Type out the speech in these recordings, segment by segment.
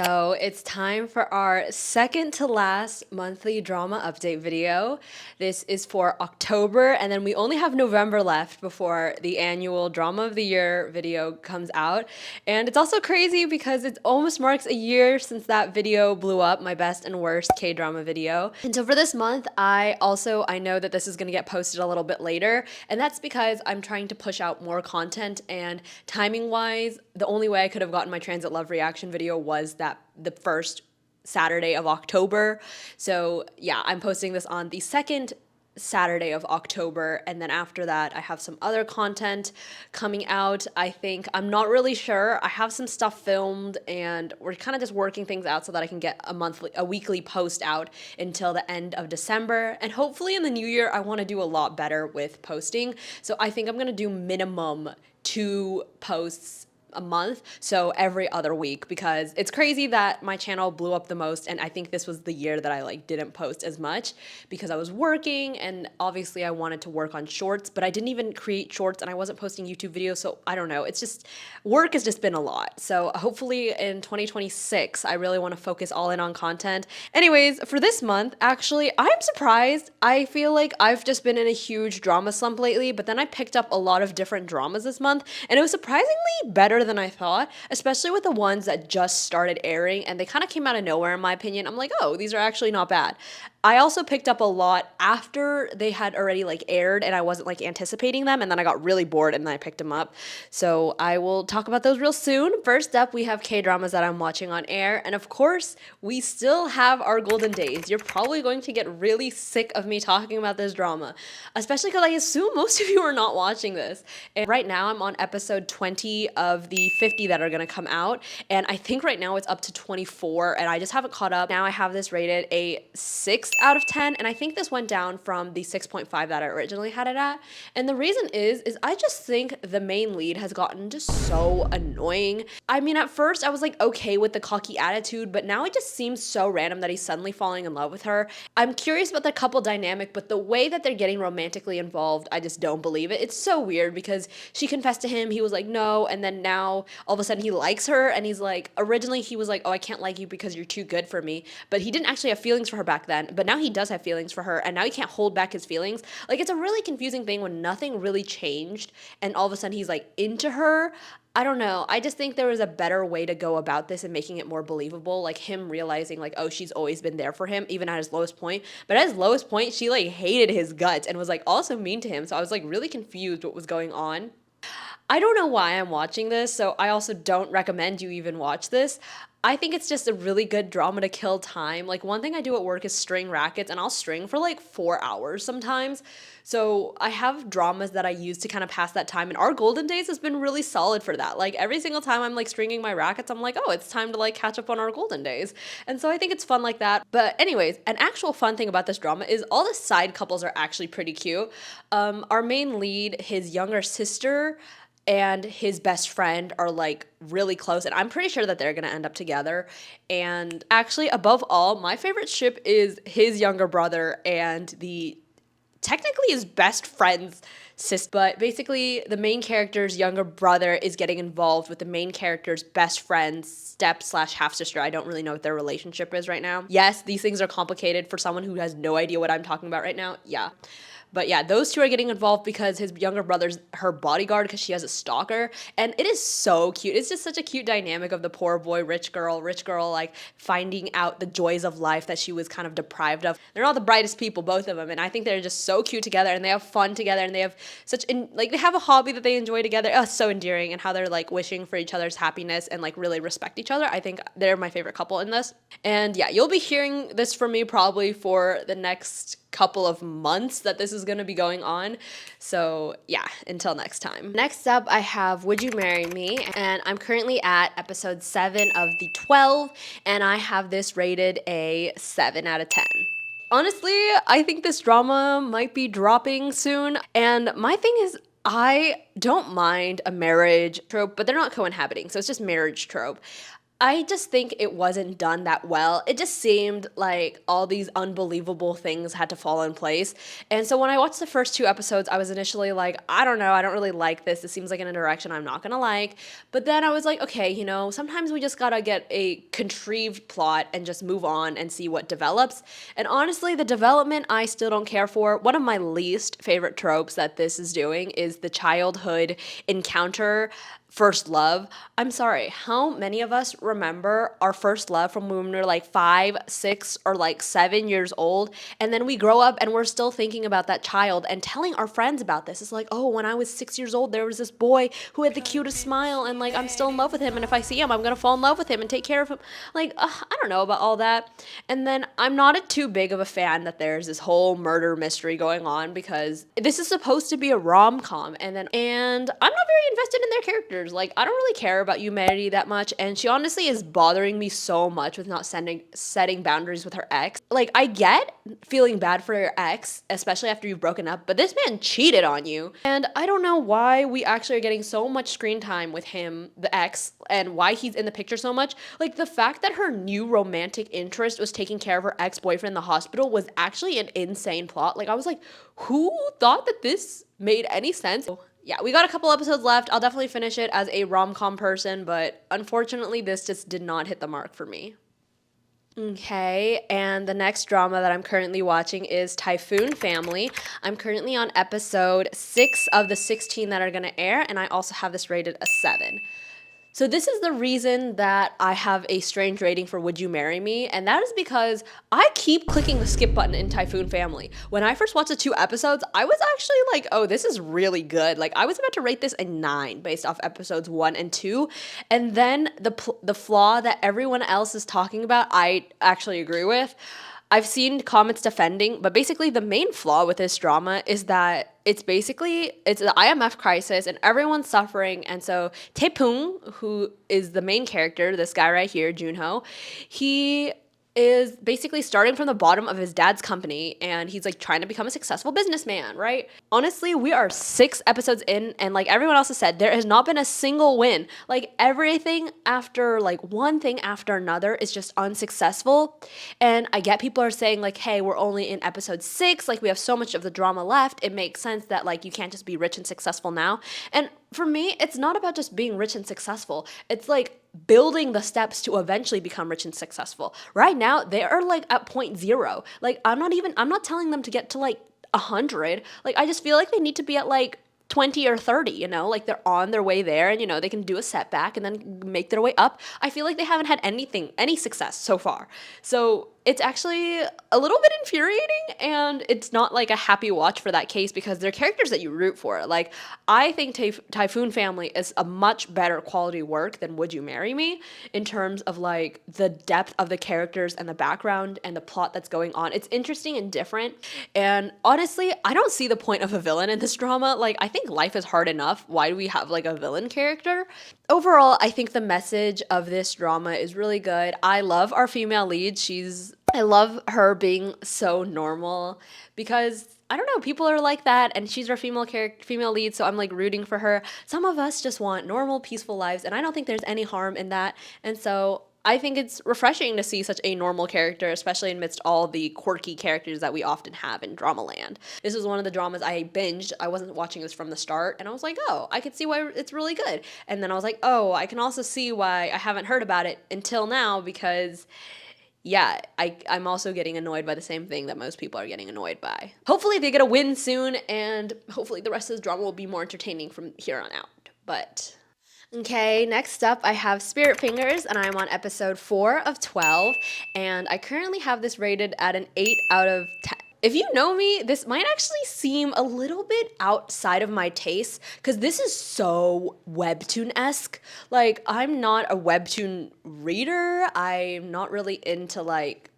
So it's time for our second to last monthly drama update video. This is for October, and then we only have November left before the annual Drama of the Year video comes out. And it's also crazy because it almost marks a year since that video blew up, my best and worst K-drama video. And so for this month, I know that this is gonna get posted a little bit later, and that's because I'm trying to push out more content, and timing-wise, the only way I could have gotten my Transit Love reaction video was that the first Saturday of October. So yeah, I'm posting this on the second Saturday of October, and then after that I have some other content coming out. I'm not really sure. I have some stuff filmed and we're kind of just working things out so that I can get a weekly post out until the end of December, and hopefully in the new year I want to do a lot better with posting. So I think I'm going to do minimum 2 posts a month, so every other week, because it's crazy that my channel blew up the most, and I think this was the year that I didn't post as much because I was working, and obviously I wanted to work on shorts, but I didn't even create shorts and I wasn't posting YouTube videos, so I don't know, it's just, work has just been a lot. So hopefully in 2026 I really want to focus all in on content. Anyways, for this month, actually, I'm surprised. I feel like I've just been in a huge drama slump lately, but then I picked up a lot of different dramas this month, and it was surprisingly better than I thought, especially with the ones that just started airing, and they kind of came out of nowhere in my opinion. I'm like, oh, these are actually not bad. I also picked up a lot after they had already aired, and I wasn't anticipating them, and then I got really bored and then I picked them up. So I will talk about those real soon. First up, we have K-dramas that I'm watching on air, and of course, we still have our golden days. You're probably going to get really sick of me talking about this drama, especially because I assume most of you are not watching this. And right now I'm on episode 20 of the 50 that are going to come out, and I think right now it's up to 24, and I just haven't caught up. Now I have this rated a 6 out of 10, and I think this went down from the 6.5 that I originally had it at. And the reason is I just think the main lead has gotten just so annoying. I mean, at first I was okay with the cocky attitude, but now it just seems so random that he's suddenly falling in love with her. I'm curious about the couple dynamic, but the way that they're getting romantically involved, I just don't believe it. It's so weird because she confessed to him, he was like, no, and then now all of a sudden he likes her, and he's originally he was like, oh, I can't like you because you're too good for me, but he didn't actually have feelings for her back then, but now he does have feelings for her, and now he can't hold back his feelings. It's a really confusing thing when nothing really changed, and all of a sudden he's into her. I don't know. I just think there was a better way to go about this and making it more believable. Him realizing oh, she's always been there for him, even at his lowest point. But at his lowest point, she hated his guts and was also mean to him. So I was really confused what was going on. I don't know why I'm watching this, so I also don't recommend you even watch this. I think it's just a really good drama to kill time. One thing I do at work is string rackets, and I'll string for 4 hours sometimes. So I have dramas that I use to kind of pass that time, and our Golden Days has been really solid for that. Every single time I'm stringing my rackets, I'm oh, it's time to catch up on our Golden Days. And so I think it's fun like that. But anyways, an actual fun thing about this drama is all the side couples are actually pretty cute. Our main lead, his younger sister, and his best friend are really close, and I'm pretty sure that they're gonna end up together. And actually, above all, my favorite ship is his younger brother and technically his best friend's sister. But basically, the main character's younger brother is getting involved with the main character's best friend's step/half-sister. I don't really know what their relationship is right now. Yes, these things are complicated for someone who has no idea what I'm talking about right now. Yeah. But yeah, those two are getting involved because his younger brother's her bodyguard because she has a stalker. And it is so cute. It's just such a cute dynamic of the poor boy, rich girl, finding out the joys of life that she was kind of deprived of. They're not the brightest people, both of them. And I think they're just so cute together, and they have fun together, and they have they have a hobby that they enjoy together. Oh, so endearing, and how they're wishing for each other's happiness and really respect each other. I think they're my favorite couple in this. And yeah, you'll be hearing this from me probably for the next couple of months that this is going to be going on. So yeah, until next time. Next up, I have Would You Marry Me? And I'm currently at episode 7 of the 12, and I have this rated a 7 out of 10. Honestly, I think this drama might be dropping soon, and my thing is, I don't mind a marriage trope, but they're not co-inhabiting, so it's just marriage trope. I just think it wasn't done that well. It just seemed like all these unbelievable things had to fall in place. And so when I watched the first two episodes, I was initially like, I don't know, I don't really like this. This seems like in a direction I'm not gonna like. But then I was like, okay, sometimes we just gotta get a contrived plot and just move on and see what develops. And honestly, the development I still don't care for. One of my least favorite tropes that this is doing is the childhood encounter first love. I'm sorry, how many of us remember our first love from when we were like 5, 6, or like 7 years old? And then we grow up and we're still thinking about that child and telling our friends about this. It's like, oh, when I was 6 years old, there was this boy who had the cutest smile, and like I'm still in love with him. And if I see him, I'm gonna fall in love with him and take care of him. Like, I don't know about all that. And then I'm not too big of a fan that there's this whole murder mystery going on, because this is supposed to be a rom-com, and I'm not very invested in their characters. Like, I don't really care about Humanity that much, and she honestly is bothering me so much with not setting boundaries with her ex. Like, I get feeling bad for your ex, especially after you've broken up, but this man cheated on you. And I don't know why we actually are getting so much screen time with him, the ex, and why he's in the picture so much. Like, the fact that her new romantic interest was taking care of her ex-boyfriend in the hospital was actually an insane plot. Like, I was like, who thought that this made any sense? Yeah, we got a couple episodes left. I'll definitely finish it as a rom-com person, but unfortunately, this just did not hit the mark for me. Okay, and the next drama that I'm currently watching is Typhoon Family. I'm currently on episode 6 of the 16 that are going to air, and I also have this rated a 7. So this is the reason that I have a strange rating for Would You Marry Me, and that is because I keep clicking the skip button in Typhoon Family. When I first watched the 2 episodes, I was actually like, oh, this is really good. Like, I was about to rate this a 9 based off episodes 1 and 2, and then the flaw that everyone else is talking about, I actually agree with. I've seen comments defending, but basically the main flaw with this drama is that it's the IMF crisis and everyone's suffering. And so Taepung, who is the main character, this guy right here, Junho, he is basically starting from the bottom of his dad's company, and he's like trying to become a successful businessman, right? Honestly, we are 6 episodes in, and like everyone else has said, there has not been a single win. Like, everything after like one thing after another is just unsuccessful. And I get people are saying like, hey, we're only in episode 6, like we have so much of the drama left. It makes sense that like you can't just be rich and successful now. And for me, it's not about just being rich and successful. It's like building the steps to eventually become rich and successful. Right now, they are like at point 0. Like, I'm not telling them to get to like 100. Like, I just feel like they need to be at like 20 or 30, like they're on their way there, and they can do a setback and then make their way up. I feel like they haven't had any success so far. So it's actually a little bit infuriating, and it's not like a happy watch for that case, because they're characters that you root for. Like, I think Typhoon Family is a much better quality work than Would You Marry Me in terms of like the depth of the characters and the background and the plot that's going on. It's interesting and different, and honestly, I don't see the point of a villain in this drama. Like, I think life is hard enough. Why do we have like a villain character? Overall, I think the message of this drama is really good. I love our female lead. I love her being so normal, because I don't know, people are like that, and she's our female lead, so I'm like rooting for her. Some of us just want normal, peaceful lives, and I don't think there's any harm in that. And so I think it's refreshing to see such a normal character, especially amidst all the quirky characters that we often have in drama land. This was one of the dramas I binged. I wasn't watching this from the start, and I was like, oh, I could see why it's really good. And then I was like, oh, I can also see why I haven't heard about it until now, because yeah, I'm also getting annoyed by the same thing that most people are getting annoyed by. Hopefully they get a win soon, and hopefully the rest of the drama will be more entertaining from here on out. But okay, next up I have Spirit Fingers, and I'm on episode 4 of 12, and I currently have this rated at an 8 out of 10. If you know me, this might actually seem a little bit outside of my taste, because this is so webtoon-esque. Like, I'm not a webtoon reader. I'm not really into like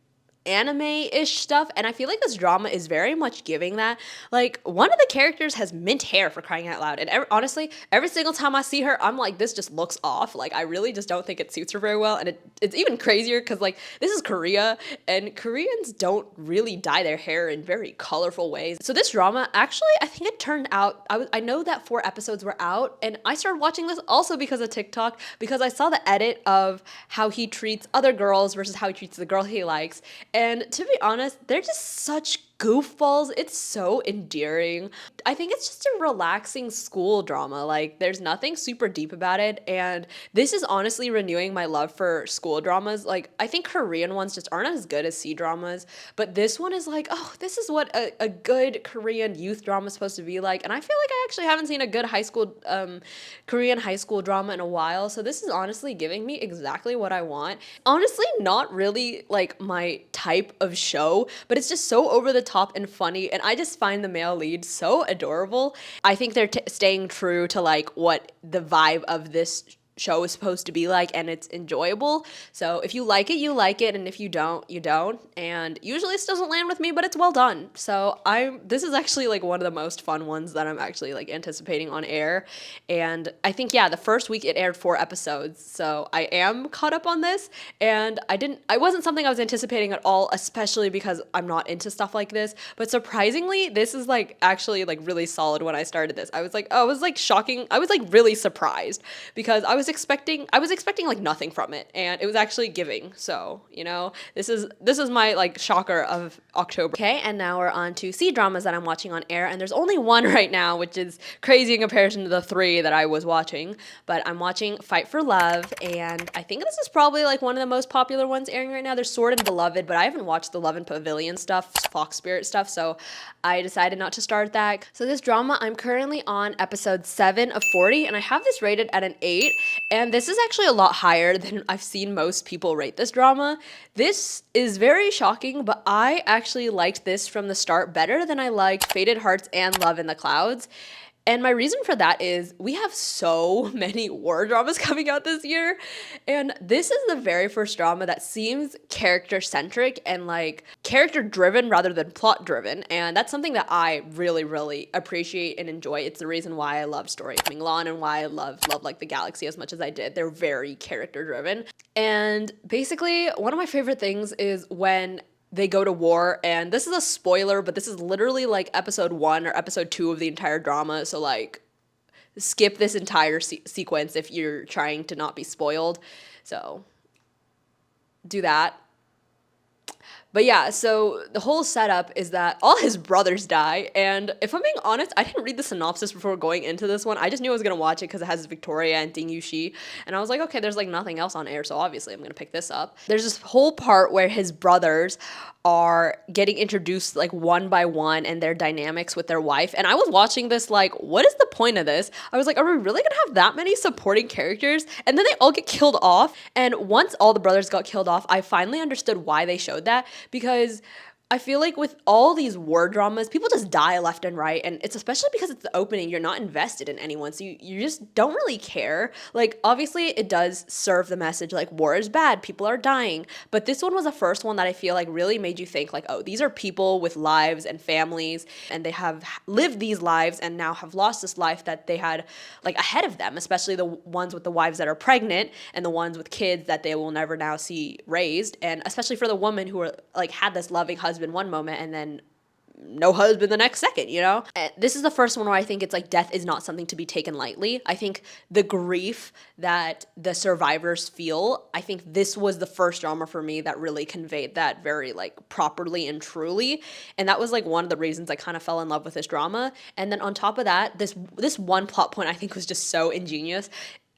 anime-ish stuff, and I feel like this drama is very much giving that. Like, one of the characters has mint hair, for crying out loud, and honestly, every single time I see her, I'm like, this just looks off. Like, I really just don't think it suits her very well, and it's even crazier because, like, this is Korea, and Koreans don't really dye their hair in very colorful ways. So this drama, actually, I think it turned out, I know that 4 episodes were out, and I started watching this also because of TikTok, because I saw the edit of how he treats other girls versus how he treats the girl he likes. And to be honest, they're just such goofballs. It's so endearing. I think it's just a relaxing school drama. Like, there's nothing super deep about it. And this is honestly renewing my love for school dramas. Like, I think Korean ones just aren't as good as C-dramas. But this one is like, oh, this is what a good Korean youth drama is supposed to be like. And I feel like I actually haven't seen a good Korean high school drama in a while. So this is honestly giving me exactly what I want. Honestly, not really like my type of show, but it's just so over the top and funny, and I just find the male lead so adorable. I think they're staying true to like what the vibe of this show is supposed to be like, and it's enjoyable. So if you like it, you like it, and if you don't, you don't. And usually this doesn't land with me, but it's well done. So this is actually like one of the most fun ones that I'm actually like anticipating on air. And I think, yeah, the first week it aired 4 episodes, so I am caught up on this, and I wasn't something I was anticipating at all, especially because I'm not into stuff like this. But surprisingly, this is like actually like really solid. When I started this, I was like, oh, it was like shocking. I was like really surprised because I was expecting like nothing from it, and it was actually giving. So, you know, this is my like shocker of October. Okay, and now we're on to C-dramas that I'm watching on air, and there's only one right now, which is crazy in comparison to the 3 that I was watching. But I'm watching Fight for Love, and I think this is probably like one of the most popular ones airing right now. There's Sword and Beloved, but I haven't watched the Love and Pavilion stuff, Fox Spirit stuff, so I decided not to start that. So this drama, I'm currently on episode 7 of 40, and I have this rated at an 8, and this is actually a lot higher than I've seen most people rate this drama. This is very shocking, but I actually liked this from the start better than I liked Fated Hearts and Love in the Clouds. And my reason for that is we have so many war dramas coming out this year, and this is the very first drama that seems character-centric and like character-driven rather than plot-driven, and that's something that I really, really appreciate and enjoy. It's the reason why I love Story of Minglan and why I love Like the Galaxy as much as I did. They're very character-driven. And basically, one of my favorite things is when they go to war, and this is a spoiler, but this is literally like episode 1 or episode 2 of the entire drama, so like skip this entire sequence if you're trying to not be spoiled. So do that. But yeah, so the whole setup is that all his brothers die, and if I'm being honest, I didn't read the synopsis before going into this one. I just knew I was gonna watch it because it has Victoria and Ding Yushi, and I was like, okay, there's like nothing else on air, so obviously I'm gonna pick this up. There's this whole part where his brothers are getting introduced like one by one and their dynamics with their wife, and I was watching this like, what is the point of this? I was like, are we really gonna have that many supporting characters? And then they all get killed off, and once all the brothers got killed off, I finally understood why they showed that, because I feel like with all these war dramas, people just die left and right, and it's especially because it's the opening, you're not invested in anyone, so you just don't really care. Like, obviously, it does serve the message, like, war is bad, people are dying, but this one was the first one that I feel like really made you think, like, oh, these are people with lives and families, and they have lived these lives and now have lost this life that they had, like, ahead of them, especially the ones with the wives that are pregnant, and the ones with kids that they will never now see raised, and especially for the woman who are, like, had this loving husband one moment and then no husband the next second, you know? And this is the first one where I think it's like death is not something to be taken lightly. I think the grief that the survivors feel, I think this was the first drama for me that really conveyed that very like properly and truly. And that was like one of the reasons I kind of fell in love with this drama. And then on top of that, this one plot point I think was just so ingenious.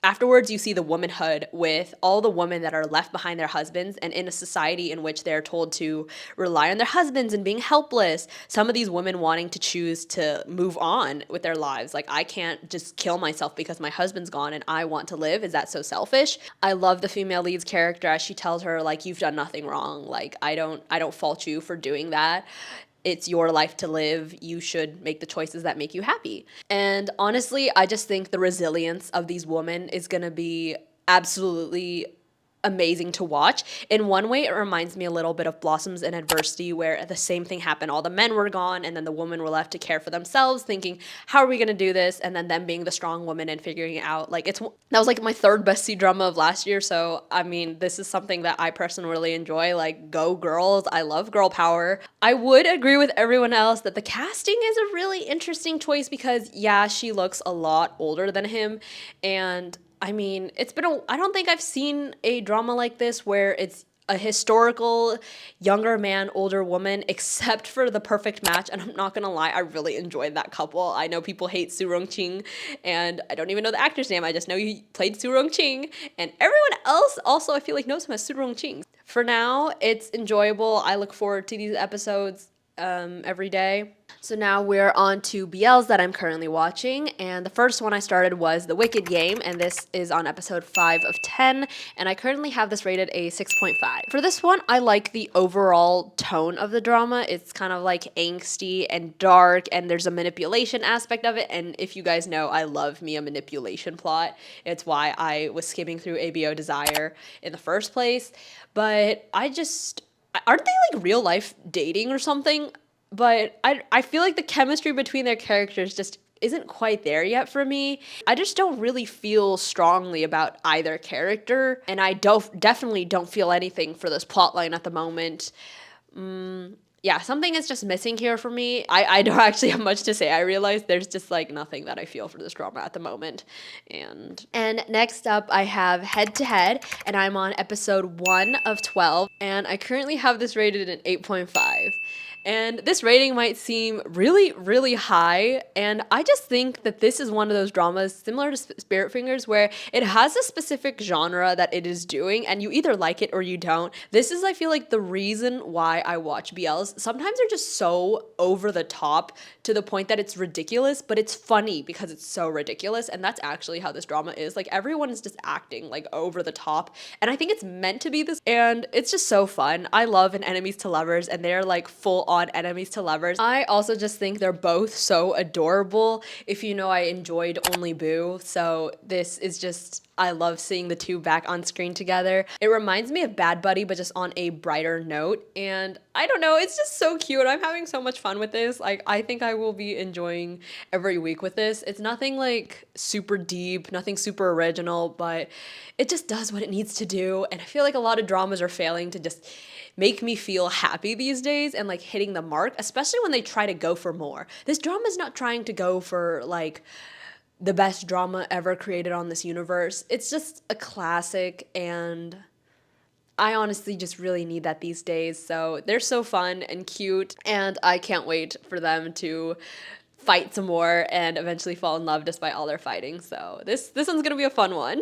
Afterwards, you see the womanhood with all the women that are left behind their husbands, and in a society in which they're told to rely on their husbands and being helpless. Some of these women wanting to choose to move on with their lives. Like, I can't just kill myself because my husband's gone and I want to live. Is that so selfish? I love the female lead's character as she tells her, like, you've done nothing wrong. Like, I don't fault you for doing that. It's your life to live. You should make the choices that make you happy. And honestly, I just think the resilience of these women is going to be absolutely amazing to watch. In one way, it reminds me a little bit of Blossoms in Adversity, where the same thing happened. All the men were gone, and then the women were left to care for themselves, thinking, how are we going to do this? And then them being the strong woman and figuring it out. Like, that was like my third best C-drama of last year. So, I mean, this is something that I personally really enjoy. Like, go girls. I love girl power. I would agree with everyone else that the casting is a really interesting choice because, yeah, she looks a lot older than him. And I mean, I don't think I've seen a drama like this where it's a historical younger man, older woman, except for The Perfect Match. And I'm not gonna lie, I really enjoyed that couple. I know people hate Soo Rong Ching, and I don't even know the actor's name. I just know he played Soo Rong Ching, and everyone else also I feel like knows him as Soo Rong Ching. For now, it's enjoyable. I look forward to these episodes every day. So now we're on to BLs that I'm currently watching, and the first one I started was The Wicked Game, and this is on episode 5 of 10, and I currently have this rated a 6.5. For this one, I like the overall tone of the drama. It's kind of like angsty and dark, and there's a manipulation aspect of it, and if you guys know, I love me a manipulation plot. It's why I was skimming through ABO Desire in the first place, but aren't they like real life dating or something? But I feel like the chemistry between their characters just isn't quite there yet for me. I just don't really feel strongly about either character, and I definitely don't feel anything for this plotline at the moment. Yeah, something is just missing here for me. I don't actually have much to say. I realize there's just like nothing that I feel for this drama at the moment. And next up I have Head to Head, and I'm on episode 1 of 12, and I currently have this rated an 8.5. And this rating might seem really, really high, and I just think that this is one of those dramas similar to Spirit Fingers where it has a specific genre that it is doing, and you either like it or you don't. This is, I feel like, the reason why I watch BLs. Sometimes they're just so over the top to the point that it's ridiculous, but it's funny because it's so ridiculous, and that's actually how this drama is. Like, everyone is just acting, like, over the top, and I think it's meant to be this, and it's just so fun. I love an enemies to lovers, and they're, like, full on enemies to lovers. I also just think they're both so adorable. If you know, I enjoyed Only Boo, so this is just, I love seeing the two back on screen together. It reminds me of Bad Buddy, but just on a brighter note, and I don't know, it's just so cute. I'm having so much fun with this. Like, I think I will be enjoying every week with this. It's nothing like super deep, nothing super original, but it just does what it needs to do, and I feel like a lot of dramas are failing to just make me feel happy these days and like hitting the mark, especially when they try to go for more. This drama is not trying to go for like the best drama ever created on this universe. It's just a classic, and I honestly just really need that these days. So they're so fun and cute, and I can't wait for them to fight some more and eventually fall in love despite all their fighting. So this one's gonna be a fun one.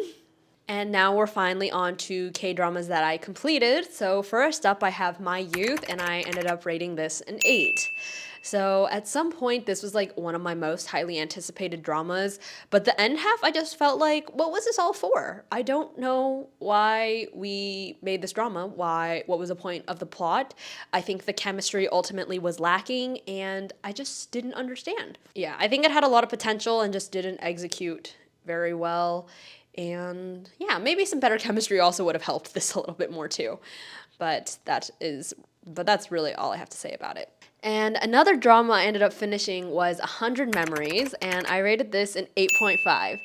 And now we're finally on to K-dramas that I completed. So first up, I have My Youth, and I ended up rating this an 8. So at some point, this was like one of my most highly anticipated dramas, but the end half, I just felt like, what was this all for? I don't know why we made this drama, what was the point of the plot? I think the chemistry ultimately was lacking, and I just didn't understand. Yeah, I think it had a lot of potential and just didn't execute very well. And yeah, maybe some better chemistry also would have helped this a little bit more too. But that's really all I have to say about it. And another drama I ended up finishing was 100 Memories, and I rated this an 8.5.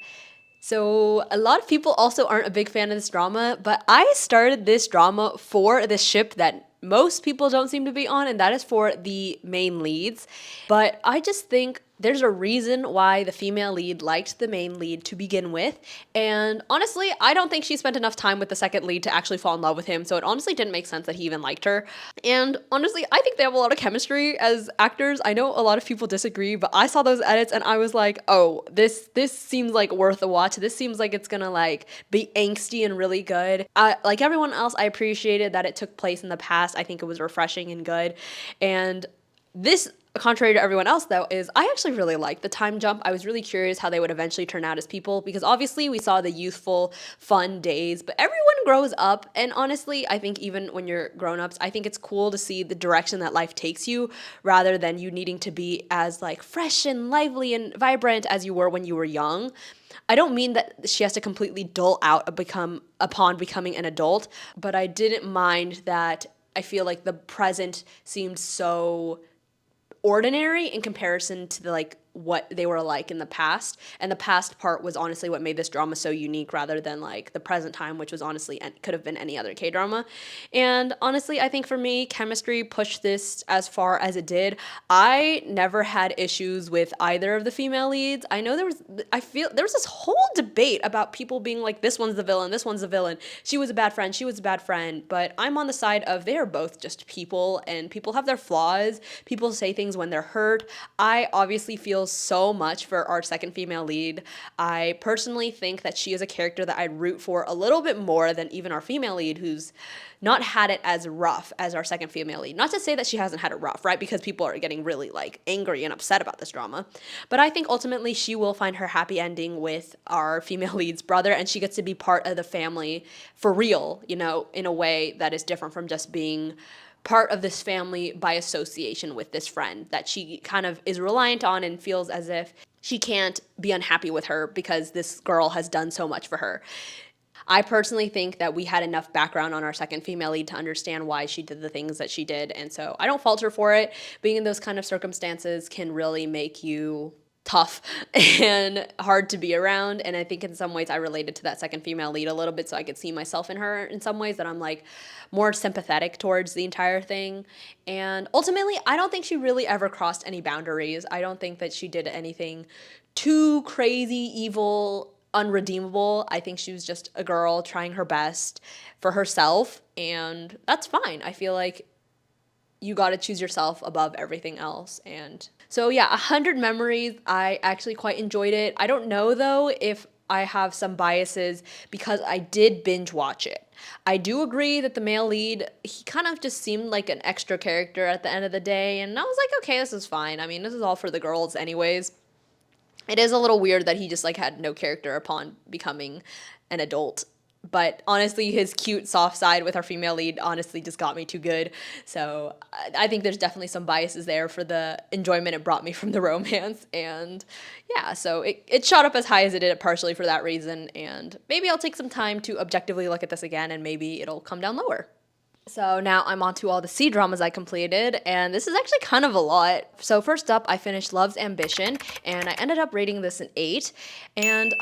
So a lot of people also aren't a big fan of this drama, but I started this drama for the ship that most people don't seem to be on, and that is for the main leads. But I just think there's a reason why the female lead liked the main lead to begin with, and honestly, I don't think she spent enough time with the second lead to actually fall in love with him, so it honestly didn't make sense that he even liked her. And honestly, I think they have a lot of chemistry as actors. I know a lot of people disagree, but I saw those edits and I was like, oh, this seems like worth a watch. This seems like it's gonna like be angsty and really good. Like everyone else, I appreciated that it took place in the past. I think it was refreshing and good. And this contrary to everyone else, though, is I actually really liked the time jump. I was really curious how they would eventually turn out as people because obviously we saw the youthful, fun days, but everyone grows up. And honestly, I think even when you're grown ups, I think it's cool to see the direction that life takes you rather than you needing to be as like fresh and lively and vibrant as you were when you were young. I don't mean that she has to completely dull out upon becoming an adult, but I didn't mind that I feel like the present seemed so ordinary in comparison to the like what they were like in the past, and the past part was honestly what made this drama so unique rather than like the present time, which was honestly could have been any other K-drama. And honestly, I think for me chemistry pushed this as far as it did. I never had issues with either of the female leads. I feel there was this whole debate about people being like, this one's the villain, this one's the villain, she was a bad friend, she was a bad friend, but I'm on the side of they are both just people and people have their flaws, people say things when they're hurt. I obviously feel so much for our second female lead. I personally think that she is a character that I'd root for a little bit more than even our female lead, who's not had it as rough as our second female lead. Not to say that she hasn't had it rough, right? Because people are getting really like angry and upset about this drama. But I think ultimately she will find her happy ending with our female lead's brother, and she gets to be part of the family for real, you know, in a way that is different from just being part of this family by association with this friend that she kind of is reliant on and feels as if she can't be unhappy with her because this girl has done so much for her. I personally think that we had enough background on our second female lead to understand why she did the things that she did, and so I don't fault her for it. Being in those kind of circumstances can really make you tough and hard to be around, and I think in some ways I related to that second female lead a little bit, so I could see myself in her in some ways, that I'm like more sympathetic towards the entire thing. And ultimately I don't think she really ever crossed any boundaries. I don't think that she did anything too crazy, evil, unredeemable. I think she was just a girl trying her best for herself, and that's fine. I feel like you got to choose yourself above everything else. And so yeah, 100 Memories, I actually quite enjoyed it. I don't know though if I have some biases because I did binge watch it. I do agree that the male lead, he kind of just seemed like an extra character at the end of the day, and I was like, okay, this is fine. I mean, this is all for the girls anyways. It is a little weird that he just like had no character upon becoming an adult. But honestly, his cute soft side with our female lead honestly just got me too good. So I think there's definitely some biases there for the enjoyment it brought me from the romance. And yeah, so it shot up as high as it did partially for that reason. And maybe I'll take some time to objectively look at this again and maybe it'll come down lower. So now I'm on to all the C-dramas I completed, and this is actually kind of a lot. So first up, I finished Love's Ambition, and I ended up rating this an 8, and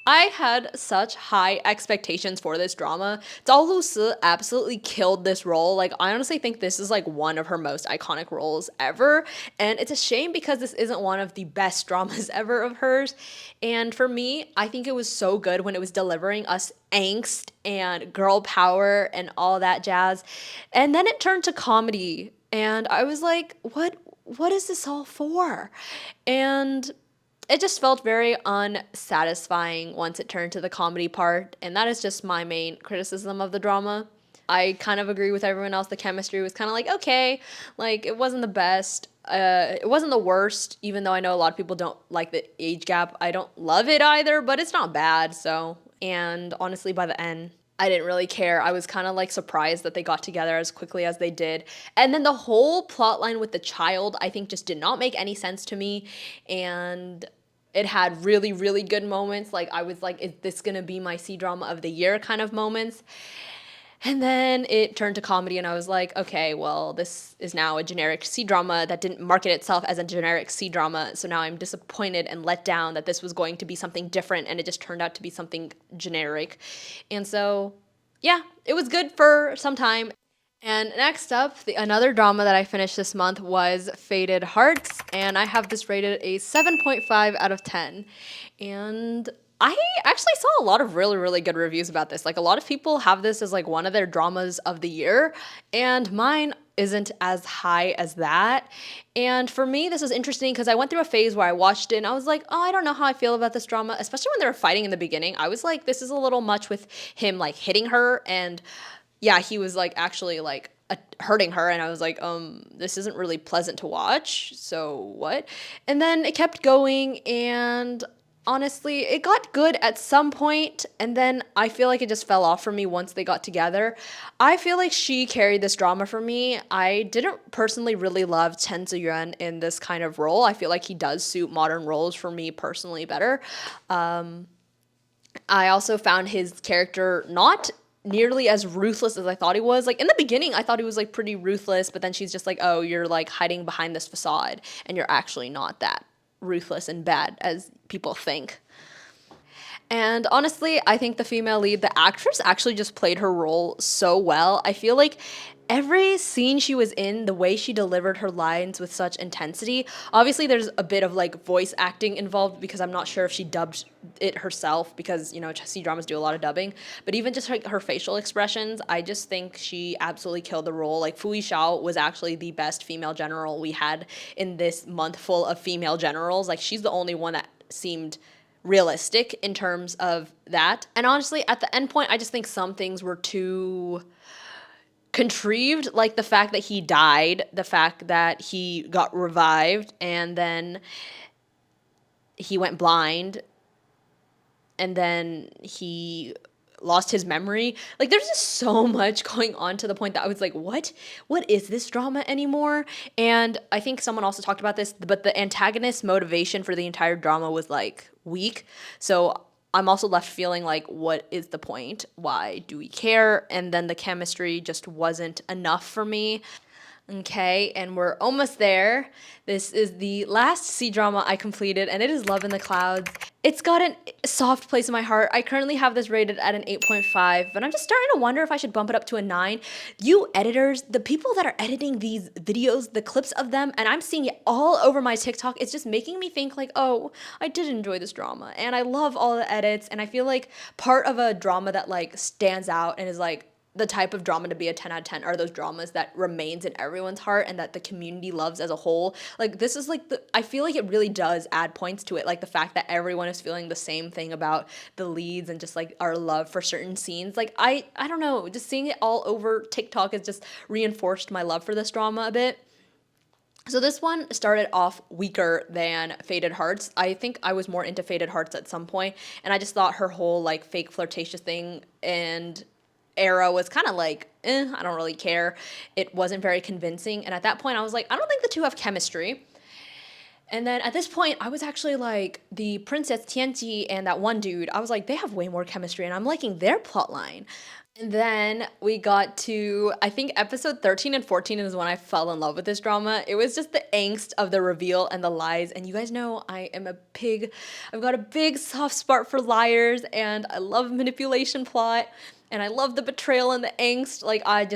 I had such high expectations for this drama. Zhao Lusi absolutely killed this role. Like, I honestly think this is like one of her most iconic roles ever, and it's a shame because this isn't one of the best dramas ever of hers. And for me, I think it was so good when it was delivering us angst and girl power and all that jazz. And then it turned to comedy, and I was like, what is this all for? And it just felt very unsatisfying once it turned to the comedy part, and that is just my main criticism of the drama. I kind of agree with everyone else. The chemistry was kind of like, okay, like it wasn't the best. It wasn't the worst, even though I know a lot of people don't like the age gap. I don't love it either, but it's not bad, so. And honestly, by the end, I didn't really care. I was kind of like surprised that they got together as quickly as they did. And then the whole plot line with the child, I think just did not make any sense to me. And it had really, really good moments. Like I was like, is this gonna be my C-drama of the year kind of moments? And then it turned to comedy, and I was like, okay, well, this is now a generic C-drama that didn't market itself as a generic C-drama, so now I'm disappointed and let down that this was going to be something different, and it just turned out to be something generic. And so, yeah, it was good for some time. And next up, another drama that I finished this month was Faded Hearts, and I have this rated a 7.5 out of 10. And I actually saw a lot of really, really good reviews about this. Like, a lot of people have this as like one of their dramas of the year, and mine isn't as high as that. And for me, this is interesting because I went through a phase where I watched it and I was like, oh, I don't know how I feel about this drama, especially when they were fighting in the beginning. I was like, this is a little much with him like hitting her, and yeah, he was like actually like hurting her, and I was like, this isn't really pleasant to watch, so what? And then it kept going, and honestly, it got good at some point, and then I feel like it just fell off for me once they got together. I feel like she carried this drama for me. I didn't personally really love Chen Ziyuan in this kind of role. I feel like he does suit modern roles for me personally better. I also found his character not nearly as ruthless as I thought he was. Like in the beginning, I thought he was like pretty ruthless, but then she's just like, "Oh, you're like hiding behind this facade and you're actually not that ruthless and bad as people think." And honestly, I think the female lead, the actress actually just played her role so well. I feel like every scene she was in, the way she delivered her lines with such intensity. Obviously, there's a bit of like voice acting involved because I'm not sure if she dubbed it herself because, you know, C-dramas do a lot of dubbing. But even just like her facial expressions, I just think she absolutely killed the role. Like Fu Yishao was actually the best female general we had in this month full of female generals. Like she's the only one that seemed realistic in terms of that. And honestly, at the end point, I just think some things were too contrived, like the fact that he died, the fact that he got revived, and then he went blind, and then he lost his memory. Like there's just so much going on to the point that I was like, what is this drama anymore? And I think someone also talked about this, but the antagonist motivation for the entire drama was like weak. So I'm also left feeling like, what is the point? Why do we care? And then the chemistry just wasn't enough for me. Okay, and we're almost there. This is the last C-drama I completed, and it is Love in the Clouds. It's got a soft place in my heart. I currently have this rated at an 8.5, but I'm just starting to wonder if I should bump it up to a 9. You editors, the people that are editing these videos, the clips of them, and I'm seeing it all over my TikTok, it's just making me think like, oh, I did enjoy this drama, and I love all the edits, and I feel like part of a drama that like stands out and is like, the type of drama to be a 10 out of 10 are those dramas that remains in everyone's heart and that the community loves as a whole. Like this is like I feel like it really does add points to it, like the fact that everyone is feeling the same thing about the leads and just like our love for certain scenes. Like I don't know, just seeing it all over TikTok has just reinforced my love for this drama a bit. So this one started off weaker than Faded Hearts. I think I was more into Faded Hearts at some point, and I just thought her whole like fake flirtatious thing and era was kind of like, I don't really care. It wasn't very convincing. And at that point, I was like, I don't think the two have chemistry. And then at this point, I was actually like, the Princess Tianqi and that one dude, I was like, they have way more chemistry, and I'm liking their plotline. And then we got to, I think episode 13 and 14 is when I fell in love with this drama. It was just the angst of the reveal and the lies. And you guys know I've got a big soft spot for liars, and I love manipulation plot. And I love the betrayal and the angst. Like, I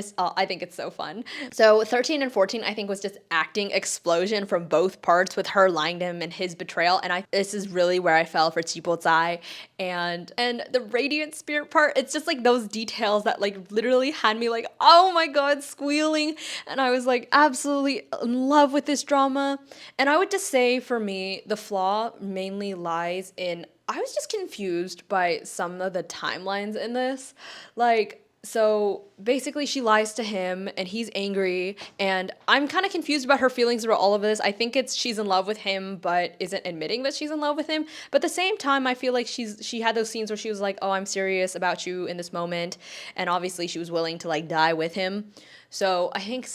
think it's so fun. So 13 and 14, I think, was just acting explosion from both parts with her lying to him and his betrayal. And this is really where I fell for Chipotzai. And the radiant spirit part, it's just like those details that like literally had me like, oh my God, squealing. And I was like absolutely in love with this drama. And I would just say for me, the flaw mainly lies in I was just confused by some of the timelines in this. Like, so basically she lies to him and he's angry, and I'm kind of confused about her feelings about all of this. I think it's she's in love with him but isn't admitting that she's in love with him. But at the same time, I feel like she had those scenes where she was like, "Oh, I'm serious about you in this moment." And obviously she was willing to like die with him. So I think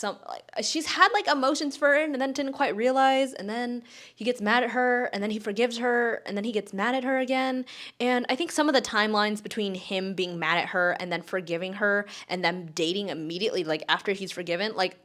she's had like emotions for it and then didn't quite realize, and then he gets mad at her, and then he forgives her, and then he gets mad at her again. And I think some of the timelines between him being mad at her and then forgiving her and them dating immediately like after he's forgiven, like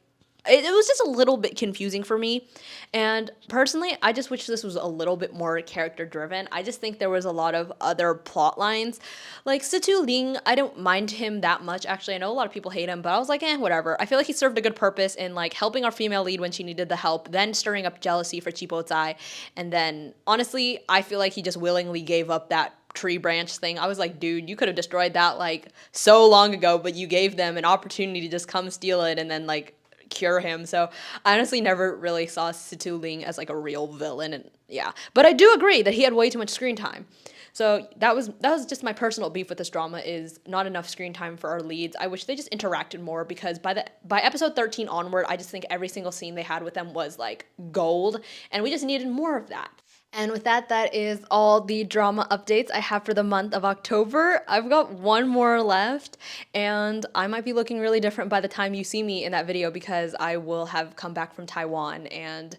it was just a little bit confusing for me. And personally, I just wish this was a little bit more character driven. I just think there was a lot of other plot lines. Like Situ Ling, I don't mind him that much. Actually, I know a lot of people hate him, but I was like, whatever. I feel like he served a good purpose in like helping our female lead when she needed the help, then stirring up jealousy for Chipotzai. And then honestly, I feel like he just willingly gave up that tree branch thing. I was like, dude, you could have destroyed that like so long ago, but you gave them an opportunity to just come steal it and then like cure him. So I honestly never really saw Situ Ling as like a real villain, and yeah. But I do agree that he had way too much screen time. So that was just my personal beef with this drama, is not enough screen time for our leads. I wish they just interacted more, because by episode 13 onward, I just think every single scene they had with them was like gold, and we just needed more of that. And with that, that is all the drama updates I have for the month of October. I've got one more left, and I might be looking really different by the time you see me in that video, because I will have come back from Taiwan and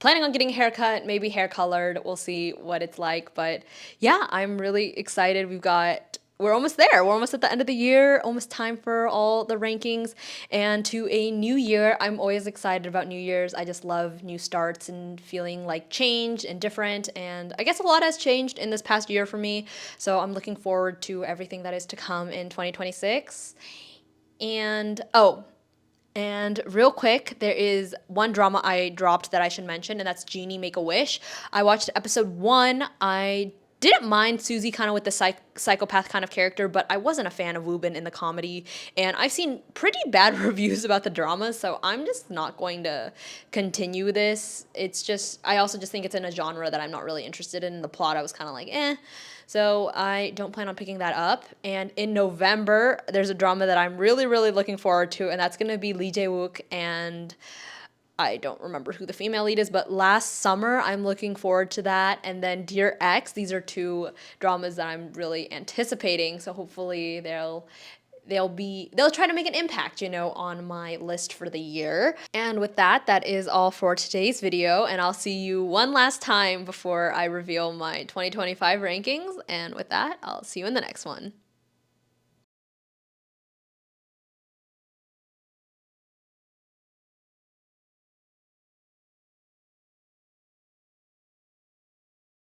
planning on getting a haircut, maybe hair colored. We'll see what it's like. But yeah, I'm really excited. We're almost there. We're almost at the end of the year, almost time for all the rankings and to a new year. I'm always excited about New Year's. I just love new starts and feeling like change and different. And I guess a lot has changed in this past year for me. So I'm looking forward to everything that is to come in 2026. And and real quick, there is one drama I dropped that I should mention, and that's Genie Make a Wish. I watched episode 1. I didn't mind Susie kind of with the psychopath kind of character, but I wasn't a fan of Woobin in the comedy. And I've seen pretty bad reviews about the drama, so I'm just not going to continue this. I also just think it's in a genre that I'm not really interested in. The plot, I was kind of like, eh. So I don't plan on picking that up. And in November, there's a drama that I'm really, really looking forward to, and that's going to be Lee Jae-wook and I don't remember who the female lead is, but Last Summer, I'm looking forward to that. And then Dear X, these are two dramas that I'm really anticipating. So hopefully they'll try to make an impact, on my list for the year. And with that, that is all for today's video, and I'll see you one last time before I reveal my 2025 rankings. And with that, I'll see you in the next one.